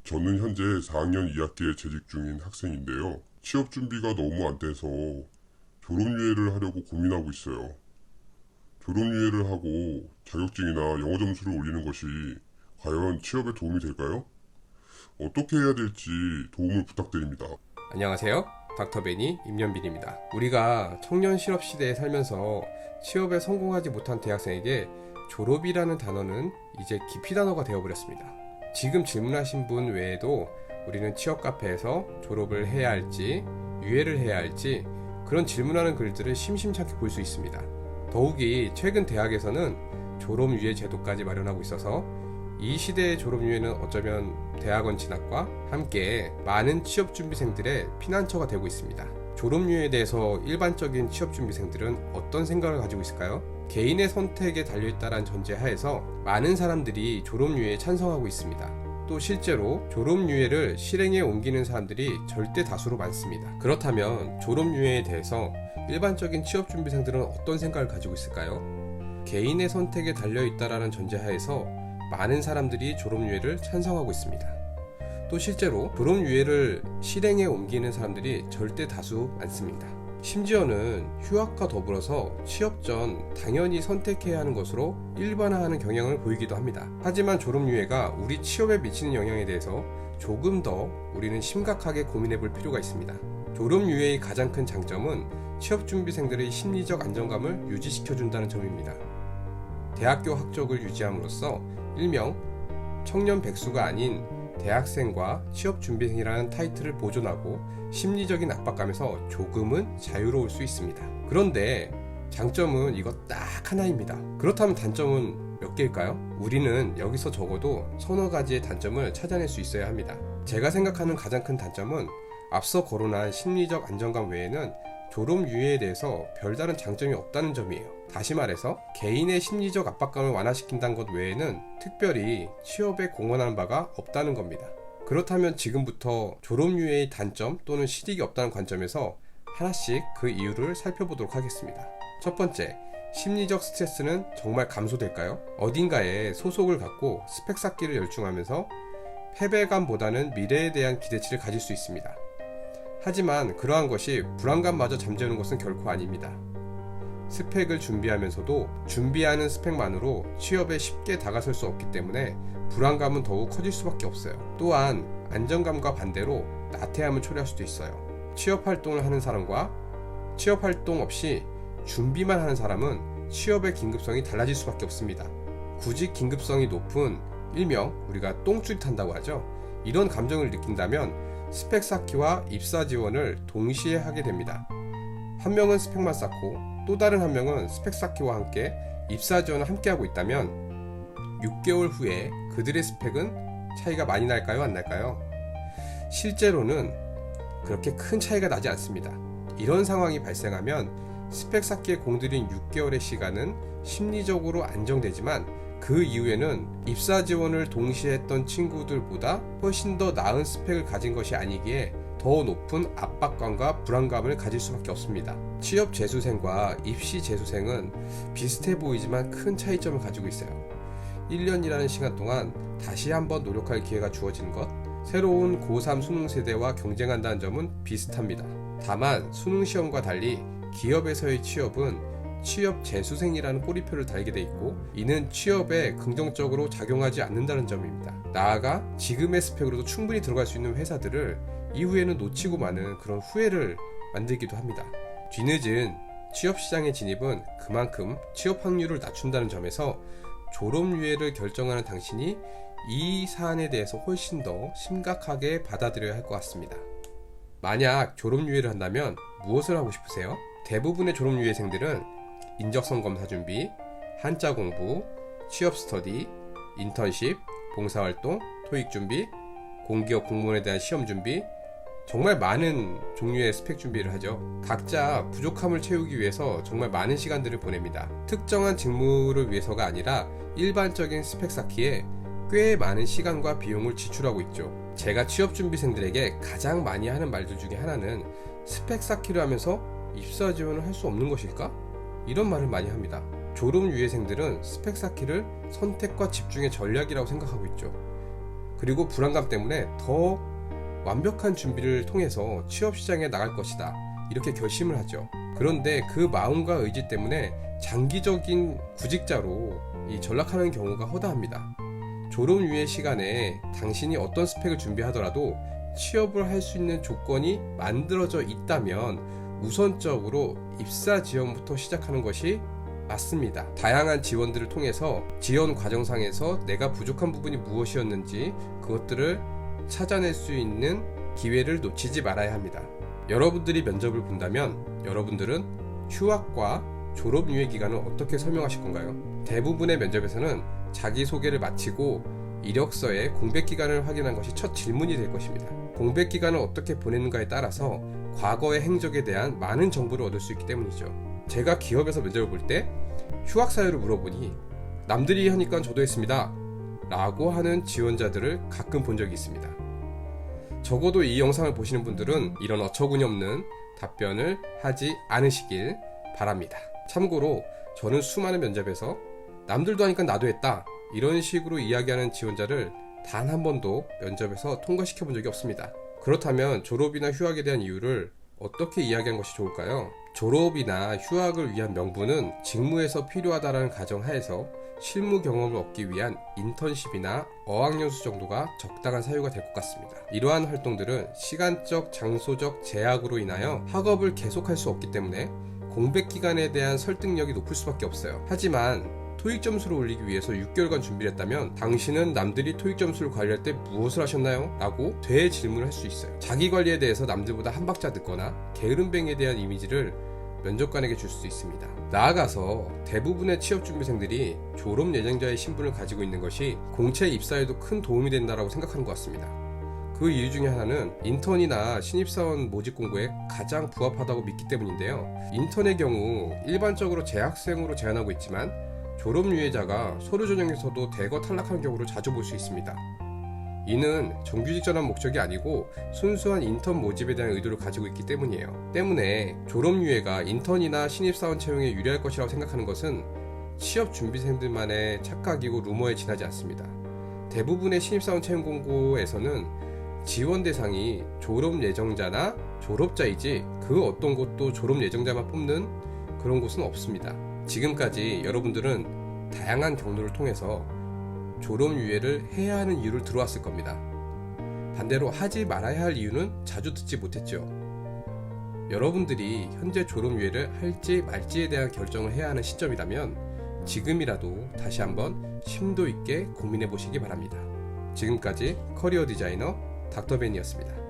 저는 현재 4학년 2학기에 재직 중인 학생인데요. 취업 준비가 너무 안 돼서 졸업유예를 하려고 고민하고 있어요. 졸업유예를 하고 자격증이나 영어 점수를 올리는 것이 과연 취업에 도움이 될까요? 어떻게 해야 될지 도움을 부탁드립니다. 안녕하세요. 닥터베니 임연빈입니다. 우리가 청년 실업 시대에 살면서 취업에 성공하지 못한 대학생에게 졸업이라는 단어는 이제 기피 단어가 되어버렸습니다. 지금 질문하신 분 외에도 우리는 취업 카페에서 졸업을 해야 할지 유예를 해야 할지 그런 질문하는 글들을 심심찮게 볼 수 있습니다. 더욱이 최근 대학에서는 졸업유예 제도까지 마련하고 있어서 이 시대의 졸업유예는 어쩌면 대학원 진학과 함께 많은 취업준비생들의 피난처가 되고 있습니다. 졸업유예에 대해서 일반적인 취업준비생들은 어떤 생각을 가지고 있을까요? 개인의 선택에 달려있다는 전제하에서 많은 사람들이 졸업유예에 찬성하고 있습니다. 또 실제로 졸업유예를 실행에 옮기는 사람들이 절대 다수로 많습니다. 그렇다면 졸업유예에 대해서 일반적인 취업준비생들은 어떤 생각을 가지고 있을까요? 개인의 선택에 달려있다는 전제하에서 많은 사람들이 졸업유예를 찬성하고 있습니다. 또 실제로 졸업유예를 실행에 옮기는 사람들이 절대 다수 많습니다. 심지어는 휴학과 더불어서 취업 전 당연히 선택해야 하는 것으로 일반화하는 경향을 보이기도 합니다. 하지만 졸업유예가 우리 취업에 미치는 영향에 대해서 조금 더 우리는 심각하게 고민해 볼 필요가 있습니다. 졸업유예의 가장 큰 장점은 취업준비생들의 심리적 안정감을 유지시켜준다는 점입니다. 대학교 학적을 유지함으로써 일명 청년 백수가 아닌 대학생과 취업준비생이라는 타이틀을 보존하고 심리적인 압박감에서 조금은 자유로울 수 있습니다. 그런데 장점은 이거 딱 하나입니다. 그렇다면 단점은 몇 개일까요? 우리는 여기서 적어도 서너 가지의 단점을 찾아낼 수 있어야 합니다. 제가 생각하는 가장 큰 단점은 앞서 거론한 심리적 안정감 외에는 졸업유예에 대해서 별다른 장점이 없다는 점이에요. 다시 말해서 개인의 심리적 압박감을 완화시킨다는 것 외에는 특별히 취업에 공헌하는 바가 없다는 겁니다. 그렇다면 지금부터 졸업유예의 단점 또는 실익이 없다는 관점에서 하나씩 그 이유를 살펴보도록 하겠습니다. 첫 번째, 심리적 스트레스는 정말 감소될까요? 어딘가에 소속을 갖고 스펙 쌓기를 열중하면서 패배감보다는 미래에 대한 기대치를 가질 수 있습니다. 하지만 그러한 것이 불안감마저 잠재우는 것은 결코 아닙니다. 스펙을 준비하면서도 준비하는 스펙만으로 취업에 쉽게 다가설 수 없기 때문에 불안감은 더욱 커질 수밖에 없어요. 또한 안정감과 반대로 나태함을 초래할 수도 있어요. 취업 활동을 하는 사람과 취업 활동 없이 준비만 하는 사람은 취업의 긴급성이 달라질 수밖에 없습니다. 굳이 긴급성이 높은 일명 우리가 똥줄 탄다고 하죠. 이런 감정을 느낀다면 스펙 쌓기와 입사 지원을 동시에 하게 됩니다. 한 명은 스펙만 쌓고 또 다른 한 명은 스펙 쌓기와 함께 입사 지원을 함께 하고 있다면 6개월 후에 그들의 스펙은 차이가 많이 날까요? 안 날까요? 실제로는 그렇게 큰 차이가 나지 않습니다. 이런 상황이 발생하면 스펙 쌓기에 공들인 6개월의 시간은 심리적으로 안정되지만 그 이후에는 입사 지원을 동시에 했던 친구들보다 훨씬 더 나은 스펙을 가진 것이 아니기에 더 높은 압박감과 불안감을 가질 수밖에 없습니다. 취업 재수생과 입시 재수생은 비슷해 보이지만 큰 차이점을 가지고 있어요. 1년이라는 시간 동안 다시 한번 노력할 기회가 주어지는 것, 새로운 고3 수능 세대와 경쟁한다는 점은 비슷합니다. 다만 수능 시험과 달리 기업에서의 취업은 취업 재수생이라는 꼬리표를 달게 돼 있고 이는 취업에 긍정적으로 작용하지 않는다는 점입니다. 나아가 지금의 스펙으로도 충분히 들어갈 수 있는 회사들을 이후에는 놓치고 마는 그런 후회를 만들기도 합니다. 뒤늦은 취업시장의 진입은 그만큼 취업 확률을 낮춘다는 점에서 졸업유예를 결정하는 당신이 이 사안에 대해서 훨씬 더 심각하게 받아들여야 할 것 같습니다. 만약 졸업유예를 한다면 무엇을 하고 싶으세요? 대부분의 졸업유예생들은 인적성 검사 준비, 한자 공부, 취업 스터디, 인턴십, 봉사활동, 토익 준비, 공기업 공무원에 대한 시험 준비, 정말 많은 종류의 스펙 준비를 하죠. 각자 부족함을 채우기 위해서 정말 많은 시간들을 보냅니다. 특정한 직무를 위해서가 아니라 일반적인 스펙 쌓기에 꽤 많은 시간과 비용을 지출하고 있죠. 제가 취업준비생들에게 가장 많이 하는 말들 중에 하나는 스펙 쌓기를 하면서 입사 지원을 할 수 없는 것일까? 이런 말을 많이 합니다. 졸업유예생들은 스펙 쌓기를 선택과 집중의 전략이라고 생각하고 있죠. 그리고 불안감 때문에 더 완벽한 준비를 통해서 취업 시장에 나갈 것이다, 이렇게 결심을 하죠. 그런데 그 마음과 의지 때문에 장기적인 구직자로 전락하는 경우가 허다합니다. 졸업 유예 시간에 당신이 어떤 스펙을 준비하더라도 취업을 할 수 있는 조건이 만들어져 있다면 우선적으로 입사 지원부터 시작하는 것이 맞습니다. 다양한 지원들을 통해서 지원 과정상에서 내가 부족한 부분이 무엇이었는지 그것들을 찾아낼 수 있는 기회를 놓치지 말아야 합니다. 여러분들이 면접을 본다면 여러분들은 휴학과 졸업 유예 기간을 어떻게 설명하실 건가요? 대부분의 면접에서는 자기소개를 마치고 이력서에 공백 기간을 확인한 것이 첫 질문이 될 것입니다. 공백 기간을 어떻게 보내는가에 따라서 과거의 행적에 대한 많은 정보를 얻을 수 있기 때문이죠. 제가 기업에서 면접을 볼 때 휴학 사유를 물어보니 남들이 하니까 저도 했습니다 라고 하는 지원자들을 가끔 본 적이 있습니다. 적어도 이 영상을 보시는 분들은 이런 어처구니 없는 답변을 하지 않으시길 바랍니다. 참고로 저는 수많은 면접에서 남들도 하니까 나도 했다, 이런 식으로 이야기하는 지원자를 단 한 번도 면접에서 통과시켜 본 적이 없습니다. 그렇다면 졸업이나 휴학에 대한 이유를 어떻게 이야기하는 것이 좋을까요? 졸업이나 휴학을 위한 명분은 직무에서 필요하다는 가정하에서 실무 경험을 얻기 위한 인턴십이나 어학연수 정도가 적당한 사유가 될 것 같습니다. 이러한 활동들은 시간적, 장소적 제약으로 인하여 학업을 계속할 수 없기 때문에 공백 기간에 대한 설득력이 높을 수밖에 없어요. 하지만 토익 점수를 올리기 위해서 6개월간 준비를 했다면 당신은 남들이 토익 점수를 관리할 때 무엇을 하셨나요? 라고 되질문을 할 수 있어요. 자기 관리에 대해서 남들보다 한 박자 늦거나 게으름뱅이에 대한 이미지를 면접관에게 줄 수 있습니다. 나아가서 대부분의 취업준비생들이 졸업 예정자의 신분을 가지고 있는 것이 공채 입사에도 큰 도움이 된다고 생각하는 것 같습니다. 그 이유 중에 하나는 인턴이나 신입사원 모집 공고에 가장 부합하다고 믿기 때문인데요. 인턴의 경우 일반적으로 재학생으로 제한하고 있지만 졸업 유예자가 서류 전형에서도 대거 탈락하는 경우를 자주 볼 수 있습니다. 이는 정규직 전환 목적이 아니고 순수한 인턴 모집에 대한 의도를 가지고 있기 때문이에요. 때문에 졸업 유예가 인턴이나 신입사원 채용에 유리할 것이라고 생각하는 것은 취업 준비생들만의 착각이고 루머에 지나지 않습니다. 대부분의 신입사원 채용 공고에서는 지원 대상이 졸업 예정자나 졸업자이지 그 어떤 곳도 졸업 예정자만 뽑는 그런 곳은 없습니다. 지금까지 여러분들은 다양한 경로를 통해서 졸업 유예를 해야 하는 이유를 들어왔을 겁니다. 반대로 하지 말아야 할 이유는 자주 듣지 못했죠. 여러분들이 현재 졸업 유예를 할지 말지에 대한 결정을 해야 하는 시점이라면 지금이라도 다시 한번 심도 있게 고민해 보시기 바랍니다. 지금까지 커리어 디자이너 닥터벤이었습니다.